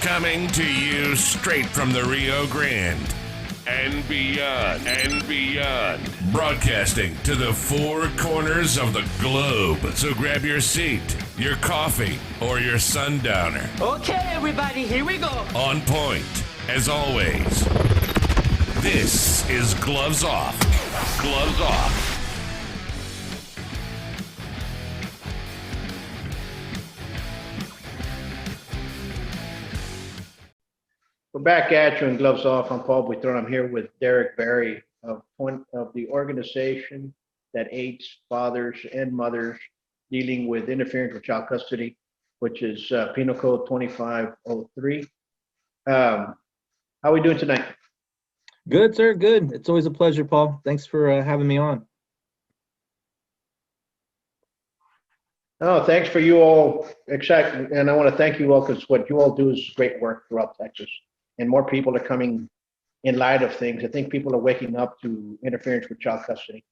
Coming to you straight from the Rio Grande and beyond. Broadcasting to the four corners of the globe. So grab your seat, your coffee, or your sundowner. Okay, everybody, here we go. On point, as always. This is Gloves Off. Gloves Off. We're back at you in Gloves Off. I'm Paul Buitron. I'm here with Derek Barry of the organization that aids fathers and mothers dealing with interference with child custody, which is Penal Code 2503. How are we doing tonight? Good, sir. Good. It's always a pleasure, Paul. Thanks for having me on. Oh, thanks for you all. Exactly. And I want to thank you all because what you all do is great work throughout Texas. And more people are coming in light of things. I think people are waking up to interference with child custody.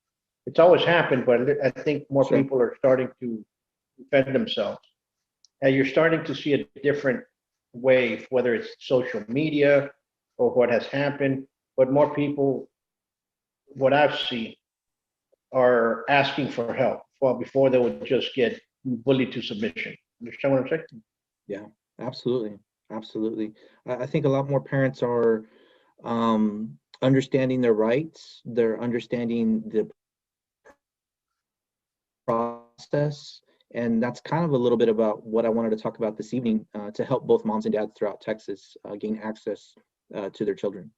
It's always happened, but I think more Sure. people are starting to defend themselves. And you're starting to see a different wave, whether it's social media or what has happened, but more people, what I've seen, are asking for help. Well, before they would just get bullied to submission. Understand what I'm saying? Yeah, absolutely. Absolutely. I think a lot more parents are understanding their rights. They're understanding the process. And that's kind of a little bit about what I wanted to talk about this evening to help both moms and dads throughout Texas gain access to their children.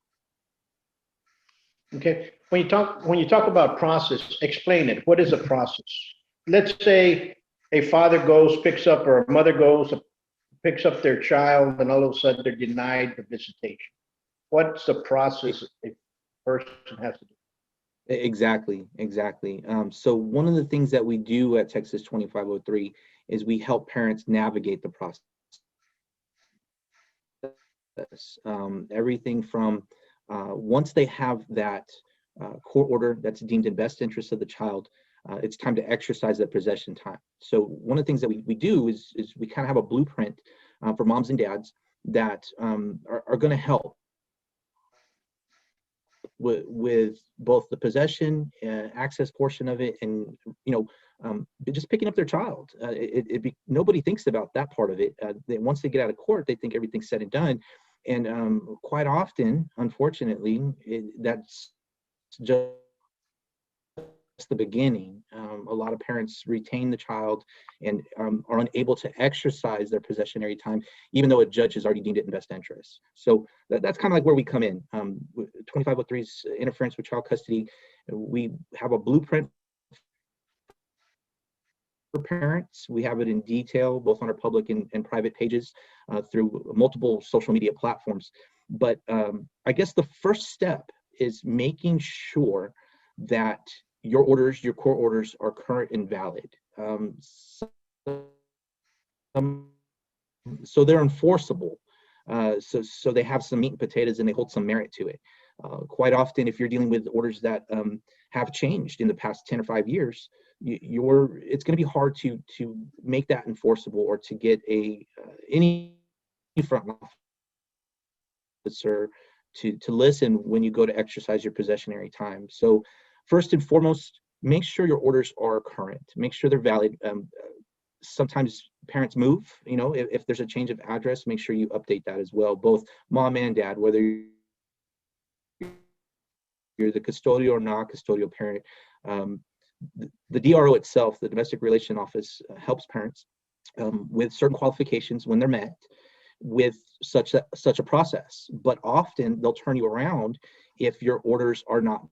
Okay. When you talk about process, explain it. What is a process? Let's say a father goes, picks up, or a mother goes, picks up their child, and all of a sudden they're denied the visitation. What's the process a person has to do? Exactly. So one of the things that we do at Texas 2503 is we help parents navigate the process. Everything from once they have that court order that's deemed in best interest of the child, it's time to exercise that possession time. So one of the things that we do is we kind of have a blueprint for moms and dads that are going to help with both the possession access portion of it, and just picking up their child. Nobody thinks about that part of it. Once they get out of court, they think everything's said and done, and quite often, unfortunately, that's just the beginning. A lot of parents retain the child and are unable to exercise their possessionary time, even though a judge has already deemed it in best interest. So that's kind of like where we come in. 2503's interference with child custody. We have a blueprint for parents. We have it in detail, both on our public and private pages through multiple social media platforms. But I guess the first step is making sure that your orders, your court orders, are current and valid. So they're enforceable. So they have some meat and potatoes and they hold some merit to it. Quite often, if you're dealing with orders that have changed in the past 10 or 5 years, it's going to be hard to make that enforceable or to get any front officer to listen when you go to exercise your possessionary time. So first and foremost, make sure your orders are current. Make sure they're valid. Sometimes parents move. If there's a change of address, make sure you update that as well. Both mom and dad, whether you're the custodial or non-custodial parent. The DRO itself, the Domestic Relation Office, helps parents with certain qualifications when they're met with such a process. But often they'll turn you around if your orders are not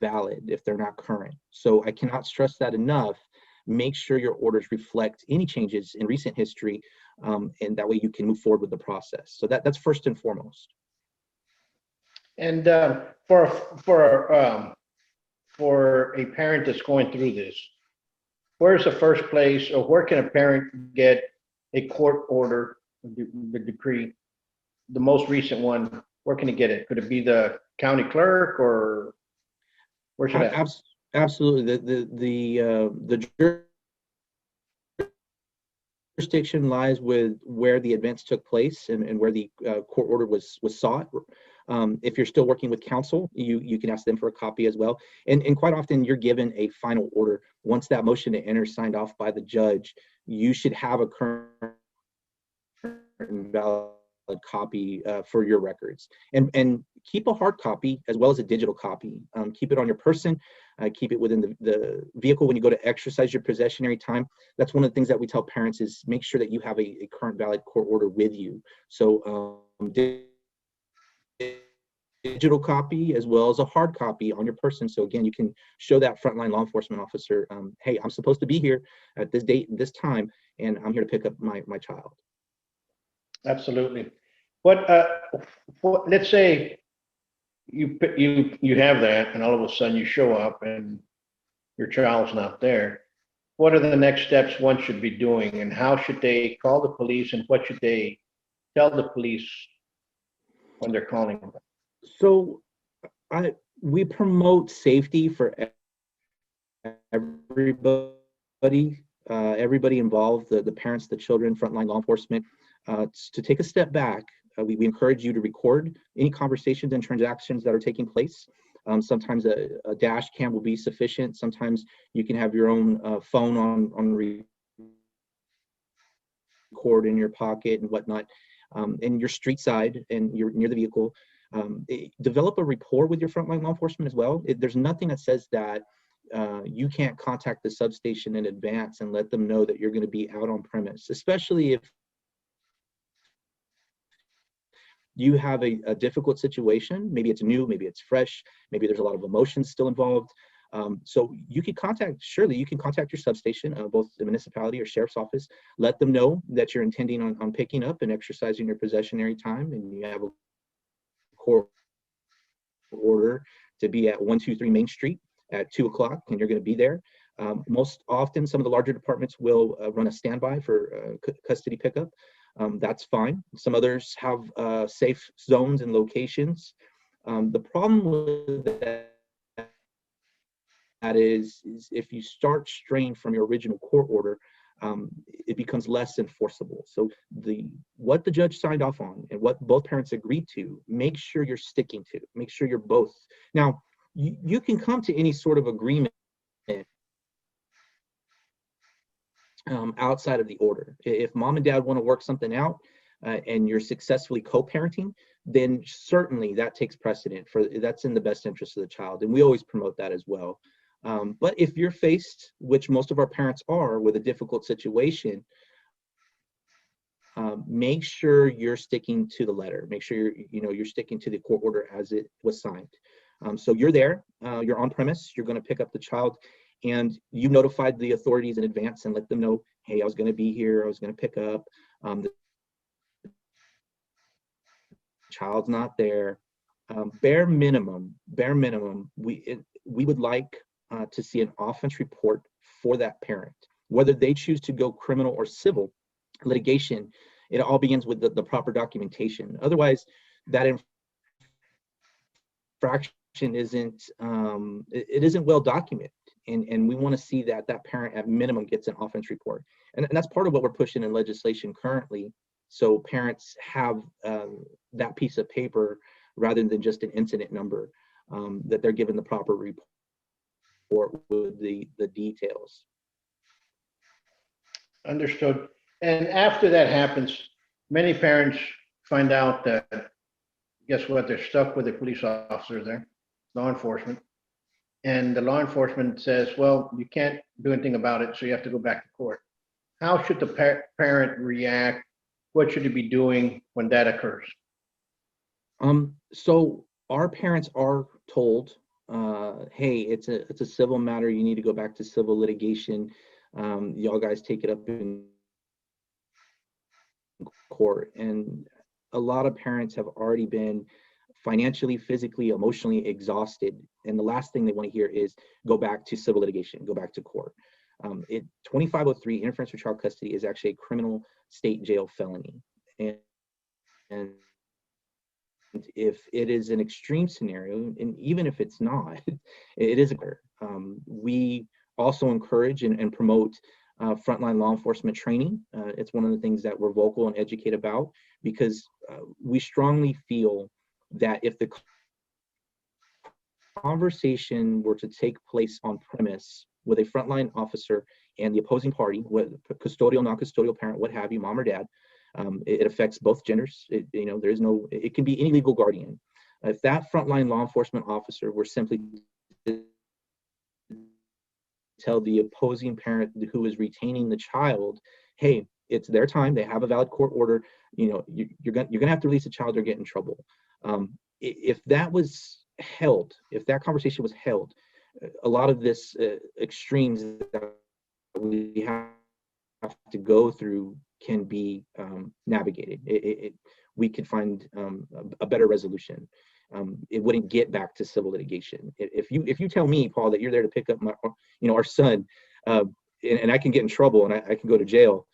valid, if they're not current. So I cannot stress that enough. Make sure your orders reflect any changes in recent history, and that way you can move forward with the process. So that's first and foremost. And for a parent that's going through this, where's the first place, or where can a parent get a court order, the decree, the most recent one? Where can he get it? Could it be the county clerk, or where should I? Absolutely. The jurisdiction lies with where the events took place and where the court order was sought. If you're still working with counsel, you can ask them for a copy as well. And quite often you're given a final order. Once that motion to enter is signed off by the judge, you should have a current and valid copy for your records. And keep a hard copy as well as a digital copy. Keep it on your person. Keep it within the vehicle when you go to exercise your possessionary time. That's one of the things that we tell parents is make sure that you have a current valid court order with you. So digital copy as well as a hard copy on your person. So again, you can show that frontline law enforcement officer, hey, I'm supposed to be here at this date, this time, and I'm here to pick up my child. Absolutely. But let's say you have that, and all of a sudden you show up and your child's not there. What are the next steps one should be doing, and how should they call the police, and what should they tell the police when they're calling them? So we promote safety for everybody, everybody involved, the parents, the children, frontline law enforcement, to take a step back. We encourage you to record any conversations and transactions that are taking place. Sometimes a dash cam will be sufficient. Sometimes you can have your own phone on record in your pocket and whatnot. And you're street side and you're near the vehicle. Develop a rapport with your frontline law enforcement as well. There's nothing that says that you can't contact the substation in advance and let them know that you're going to be out on premise, especially if you have a difficult situation. Maybe it's new, maybe it's fresh, maybe there's a lot of emotions still involved. So you can contact your substation, both the municipality or sheriff's office, let them know that you're intending on picking up and exercising your possessionary time, and you have a court order to be at 123 Main Street at 2 o'clock, and you're going to be there. Most often, some of the larger departments will run a standby for custody pickup. That's fine. Some others have safe zones and locations. The problem with that is if you start straying from your original court order, it becomes less enforceable. So what the judge signed off on and what both parents agreed to, make sure you're sticking to. Make sure you're both. Now, you can come to any sort of agreement outside of the order. If mom and dad want to work something out and you're successfully co-parenting, then certainly that takes precedent. That's in the best interest of the child, and we always promote that as well. But if you're faced, which most of our parents are, with a difficult situation, make sure you're sticking to the letter. Make sure you're sticking to the court order as it was signed. So you're there, you're on premise, you're going to pick up the child, and you notified the authorities in advance and let them know, hey, I was going to be here, I was going to pick up, the child's not there. Bare minimum, we would like to see an offense report for that parent. Whether they choose to go criminal or civil litigation, it all begins with the proper documentation. Otherwise, that infraction isn't well documented, and we want to see that parent at minimum gets an offense report, and that's part of what we're pushing in legislation currently, so parents have that piece of paper rather than just an incident number, that they're given the proper report with the details. Understood. And after that happens, many parents find out that, guess what, they're stuck with a police officer there, law enforcement. And the law enforcement says, well, you can't do anything about it, so you have to go back to court. How should the parent react? What should he be doing when that occurs? So our parents are told, hey, it's a civil matter. You need to go back to civil litigation. Y'all guys take it up in court. And a lot of parents have already been financially, physically, emotionally exhausted. And the last thing they want to hear is go back to civil litigation, go back to court. 2503, interference with child custody, is actually a criminal state jail felony. And if it is an extreme scenario, and even if it's not, it is a we also encourage and promote frontline law enforcement training. It's one of the things that we're vocal and educate about, because we strongly feel that if the conversation were to take place on premise with a frontline officer and the opposing party, custodial, non-custodial parent, what have you, mom or dad, it affects both genders. There is no, it can be any legal guardian. If that frontline law enforcement officer were simply to tell the opposing parent who is retaining the child, hey, it's their time, they have a valid court order, you're gonna have to release the child or get in trouble. If that was held, if that conversation was held, a lot of this extremes that we have to go through can be navigated. We could find a better resolution. It wouldn't get back to civil litigation. If you tell me, Paul, that you're there to pick up our son, and I can get in trouble and I can go to jail,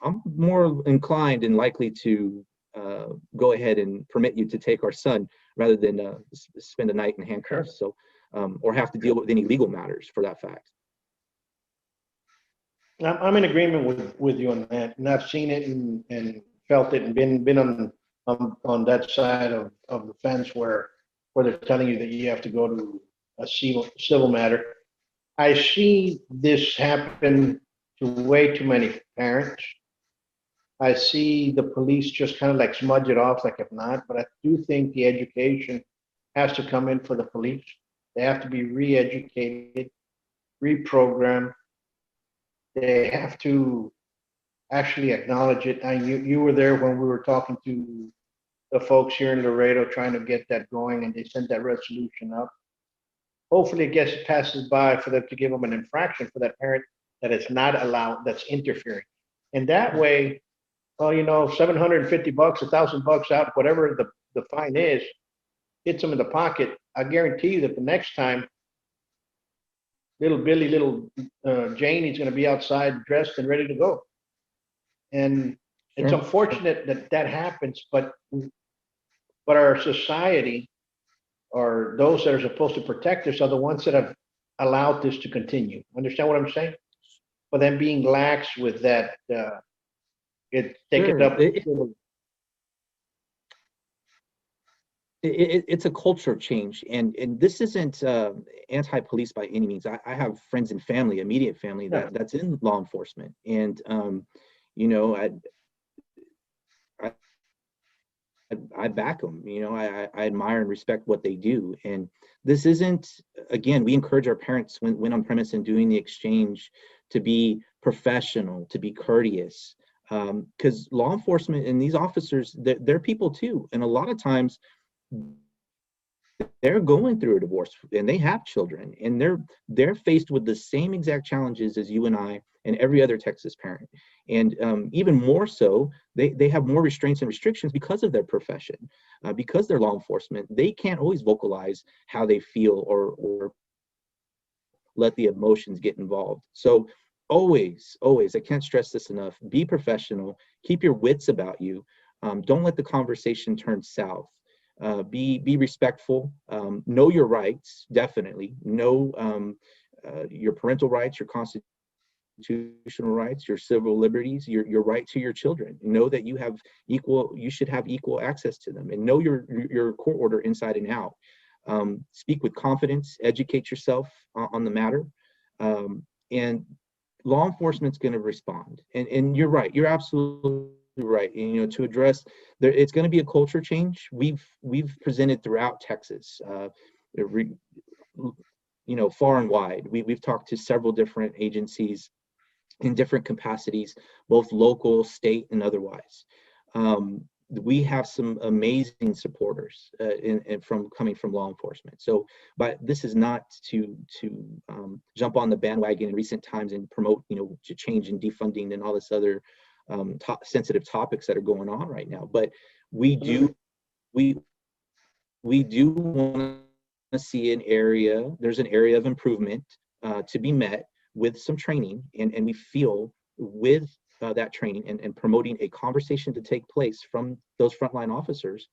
I'm more inclined and likely to go ahead and permit you to take our son rather than spend a night in handcuffs. So, or have to deal with any legal matters for that fact. I'm in agreement with you on that, and I've seen it and felt it, and been on that side of the fence where they're telling you that you have to go to a civil matter. I see this happen to way too many parents. I see the police just kind of like smudge it off like if not, but I do think the education has to come in for the police. They have to be re-educated, reprogrammed. They have to actually acknowledge it. You were there when we were talking to the folks here in Laredo trying to get that going, and they sent that resolution up. Hopefully it passes by for them to give them an infraction for that parent that is not allowed, that's interfering. And that way, well, $750, $1,000 out, whatever the fine is, hits them in the pocket. I guarantee you that the next time, little Billy, little Janie's going to be outside dressed and ready to go. And it's unfortunate that happens, but our society, or those that are supposed to protect us, are the ones that have allowed this to continue. Understand what I'm saying? But then being lax with that, it's a culture change, and this isn't anti-police by any means. I have friends and family, immediate family, that's in law enforcement, and I back them. I admire and respect what they do. And this isn't, again, we encourage our parents when on premise and doing the exchange to be professional, to be courteous, because law enforcement and these officers, they're people too. And a lot of times they're going through a divorce and they have children, and they're faced with the same exact challenges as you and I and every other Texas parent. And even more so, they have more restraints and restrictions because of their profession, because they're law enforcement. They can't always vocalize how they feel or let the emotions get involved. So always, I can't stress this enough, be professional, keep your wits about you. Don't let the conversation turn south. Be respectful, know your rights, definitely. Know your parental rights, your constitutional rights, your civil liberties, your right to your children. Know that you should have equal access to them, and know your court order inside and out. Speak with confidence, educate yourself on the matter, and law enforcement's going to respond. And you're right, you're absolutely right. And, to address there, it's going to be a culture change. We've presented throughout Texas, far and wide. We've talked to several different agencies in different capacities, both local, state, and otherwise. We have some amazing supporters coming from law enforcement. So, but this is not to jump on the bandwagon in recent times and promote, to change and defunding and all this other sensitive topics that are going on right now. But we do want to see there's an area of improvement to be met with some training, and we feel with that training and promoting a conversation to take place from those frontline officers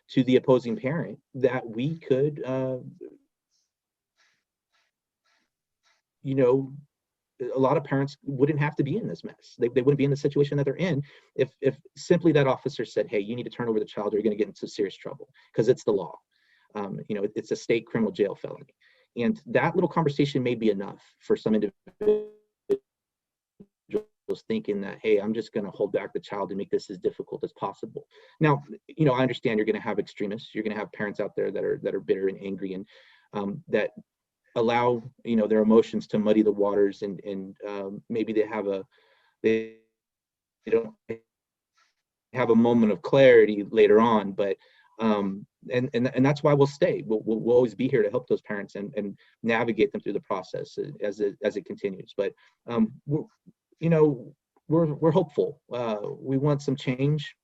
to the opposing parent, that we could you know, a lot of parents wouldn't have to be in this mess. They wouldn't be in the situation that they're in if simply that officer said, hey, you need to turn over the child or you're going to get into serious trouble, because it's the law. You know, it's a state criminal jail felony. And that little conversation may be enough for some individuals thinking that, hey, I'm just going to hold back the child and make this as difficult as possible. Now, you know, I understand you're going to have extremists. You're going to have parents out there that are bitter and angry, and that allow, you know, their emotions to muddy the waters, and maybe they don't have a moment of clarity later on, but and that's why we'll stay. We'll always be here to help those parents and navigate them through the process as it continues. But you know, we're hopeful. We want some change.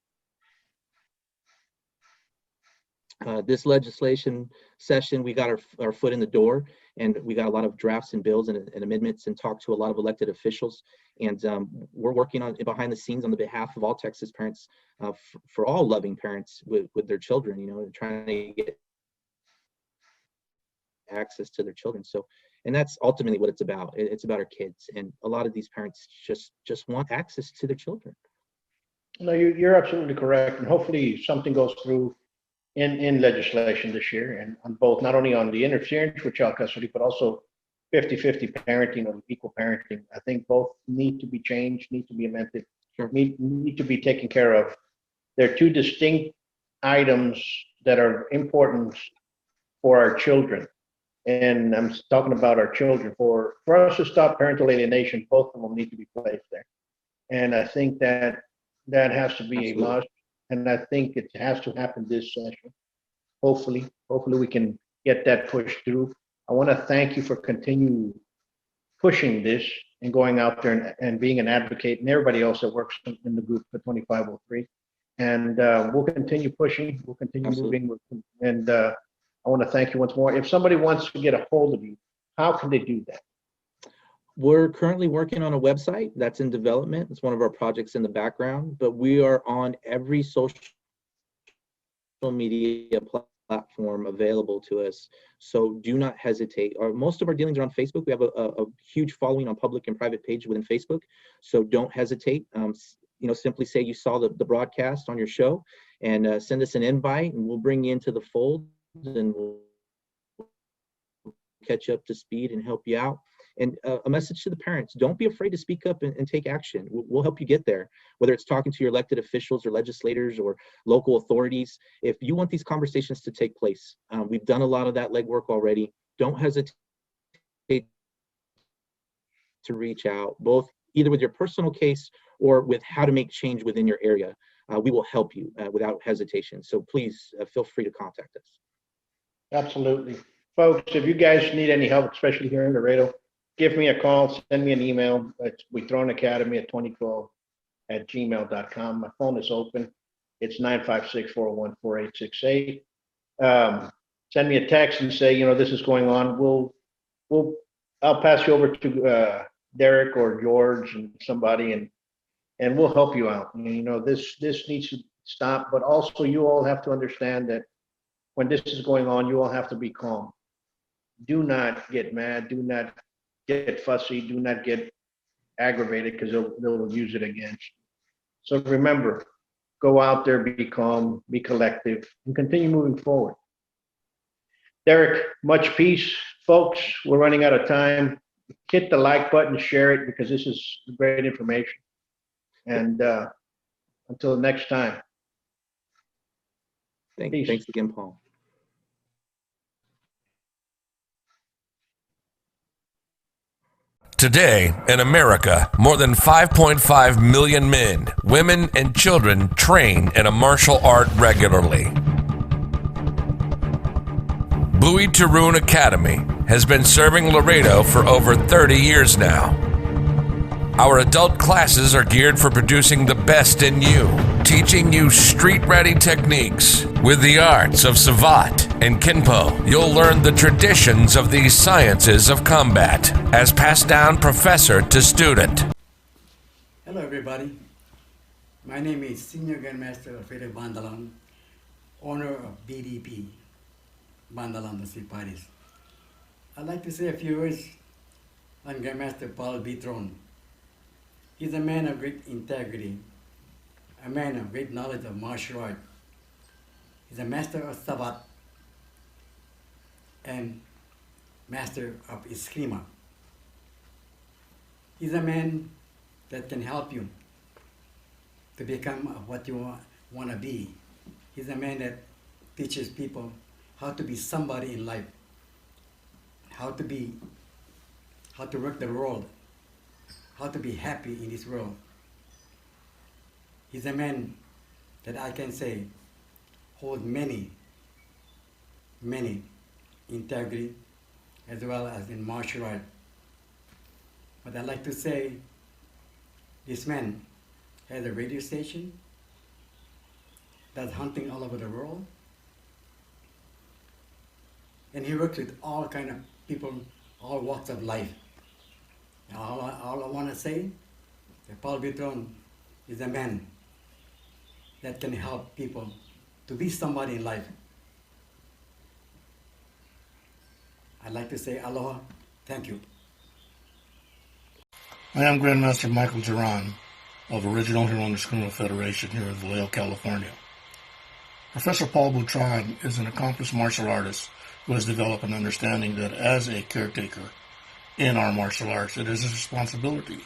This legislation session, we got our foot in the door, and we got a lot of drafts and bills and amendments, and talked to a lot of elected officials. And we're working on behind the scenes on the behalf of all Texas parents, for all loving parents with their children, you know, trying to get access to their children. So, and that's ultimately what it's about. It's about our kids, and a lot of these parents just want access to their children. No, you're absolutely correct, and hopefully something goes through in legislation this year, and on both, not only on the interference with child custody, but also 50-50 parenting or equal parenting. I think both need to be changed, need to be amended, Sure. need to be taken care of. They're two distinct items that are important for our children. And I'm talking about our children. For us to stop parental alienation, both of them need to be placed there. And I think that has to be Absolutely. a must. And I think it has to happen this session. Hopefully we can get that pushed through. I want to thank you for continue pushing this and going out there and being an advocate, and everybody else that works in the group for 2503. And we'll continue pushing, we'll continue Absolutely. moving. And I want to thank you once more. If somebody wants to get a hold of you, how can they do that? We're currently working on a website that's in development. It's one of our projects in the background, but we are on every social media platform available to us. So do not hesitate. Most of our dealings are on Facebook. We have a huge following on public and private page within Facebook. So don't hesitate. You know, simply say you saw the broadcast on your show, and send us an invite, and we'll bring you into the fold, and we'll catch you up to speed and help you out. And a message to the parents: don't be afraid to speak up and take action. We'll help you get there, whether it's talking to your elected officials or legislators or local authorities. If you want these conversations to take place, we've done a lot of that legwork already. Don't hesitate to reach out, both either with your personal case or with how to make change within your area. We will help you without hesitation. So please feel free to contact us. Absolutely. Folks, if you guys need any help, especially here in Laredo, give me a call, send me an email. It's Buitron Academy at 2012@gmail.com. My phone is open. It's 956-401-4868. Send me a text and say, you know, this is going on. I'll pass you over to Derek or George and somebody, and we'll help you out. You know, this needs to stop, but also you all have to understand that when this is going on, you all have to be calm. Do not get mad. Do not get fussy. Do not get aggravated, because they'll use it against you. So remember, go out there, be calm, be collective, and continue moving forward. Derek, much peace. Folks, we're running out of time. Hit the like button, share it, because this is great information. And until next time. Thanks again, Paul. Today, in America, more than 5.5 million men, women, and children train in a martial art regularly. Buitron Academy has been serving Laredo for over 30 years now. Our adult classes are geared for producing the best in you, teaching you street-ready techniques. With the arts of Savate and Kinpo, you'll learn the traditions of these sciences of combat, as passed down professor to student. Hello everybody, my name is Senior Grandmaster Alfredo Bandalan, owner of BDP, Bandalan the Sea Parties. I'd like to say a few words on Grandmaster Buitron. He's a man of great integrity, a man of great knowledge of martial art. He's a master of Sabat and master of Eskrima. He's a man that can help you to become what you want to be. He's a man that teaches people how to be somebody in life, how to work the world, how to be happy in this world. He's a man that I can say holds many integrity as well as in martial art. But I'd like to say this man has a radio station, does hunting all over the world, and he works with all kind of people, all walks of life. And all I want to say, that Paul Buitron is a man that can help people to be somebody in life. I'd like to say aloha, thank you. I am Grandmaster Michael Duran of Original Hurones Criminal Federation here in Vallejo, California. Professor Paul Buitrón is an accomplished martial artist who has developed an understanding that as a caretaker in our martial arts, it is his responsibility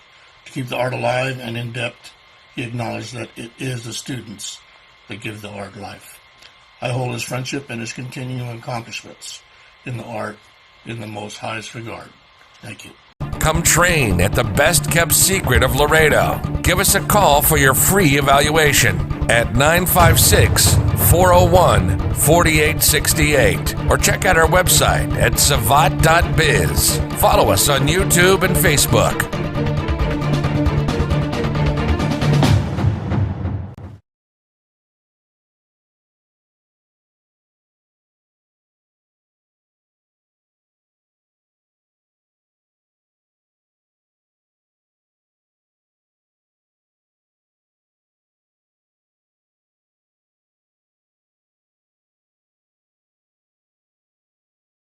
to keep the art alive and in depth. He acknowledged that it is the students that give the art life. I hold his friendship and his continuing accomplishments in the art in the most highest regard. Thank you. Come train at the Best Kept Secret of Laredo. Give us a call for your free evaluation at 956-401-4868 or check out our website at savat.biz. Follow us on YouTube and Facebook.